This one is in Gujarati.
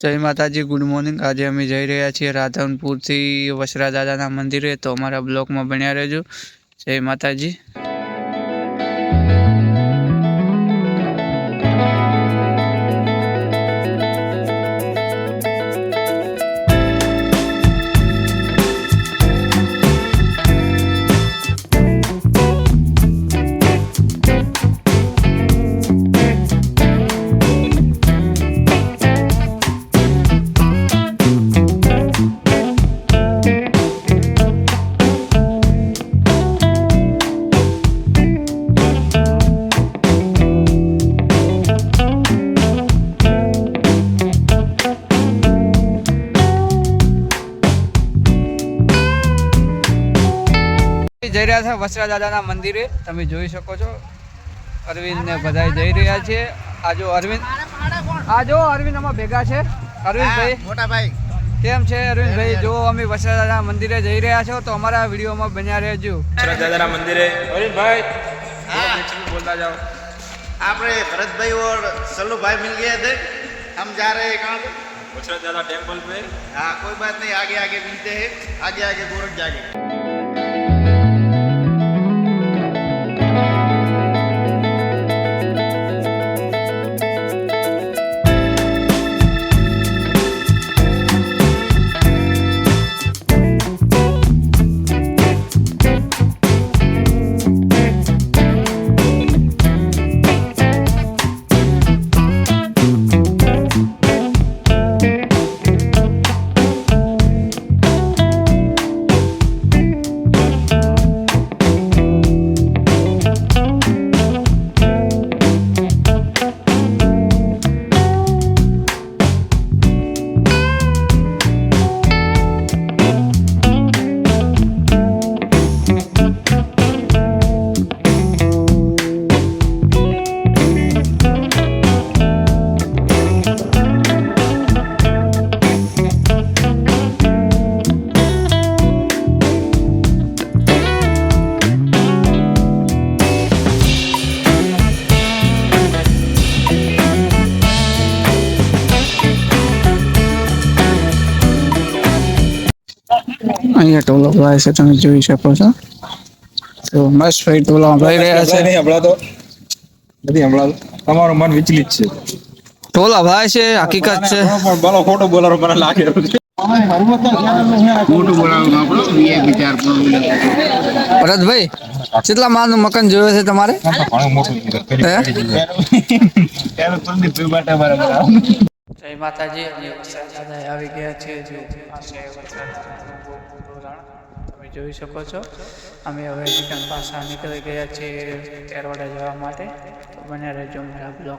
જય માતાજી, ગુડ મોર્નિંગ। આજે અમે જઈ રહ્યા છીએ રાધનપુરથી વસરા દાદાના મંદિરે, તો અમારા બ્લોગમાં બન્યા રહેજો। જય માતાજી। જઈ રહ્યા છે વસરા દાદાના મંદિરે, તમે જોઈ શકો છો। અરવિંદ ને બધા જઈ રહ્યા છે। આજો અરવિંદ આમાં ભેગા છે। અરવિંદભાઈ, મોટા ભાઈ કેમ છે અરવિંદભાઈ? જો અમે વસરા દાદાના મંદિરે જઈ રહ્યા છો, તો અમારા વિડીયોમાં બન્યા રહેજો। વસરા દાદાના મંદિરે અરવિંદભાઈ बोलता जाओ। आपने भरत भाई और सल्लू भाई मिल गए थे, हम जा रहे हैं कहाँ पे? वसरा दादा टेम्पल पे। हाँ कोई बात नहीं, आगे आगे मिलते हैं, आगे आगे गोरख जागे। અહીંયા ટોલો ભાઈ છે, તમે જોઈ શકો છો। તો મસ્ત ભાઈ ટોલા ભાઈ રહ્યા છે। નહીં હમણાં તમારું મન વિચલિત છે। ટોલા ભાઈ છે, હકીકત છે। પણ બાલો ખોટો બોલારો મને લાગે છે। ભરતભાઈ, કેટલા માળનું મકાન જોયું છે તમારે? જય માતાજી। દાદા આવી ગયા છે, તમે જોઈ શકો છો। અમે હવે રિટર્ન પાછા નીકળી ગયા છીએ તેરવાડા જવા માટે, તો બન્યા રહેજો મારા બ્લોગ।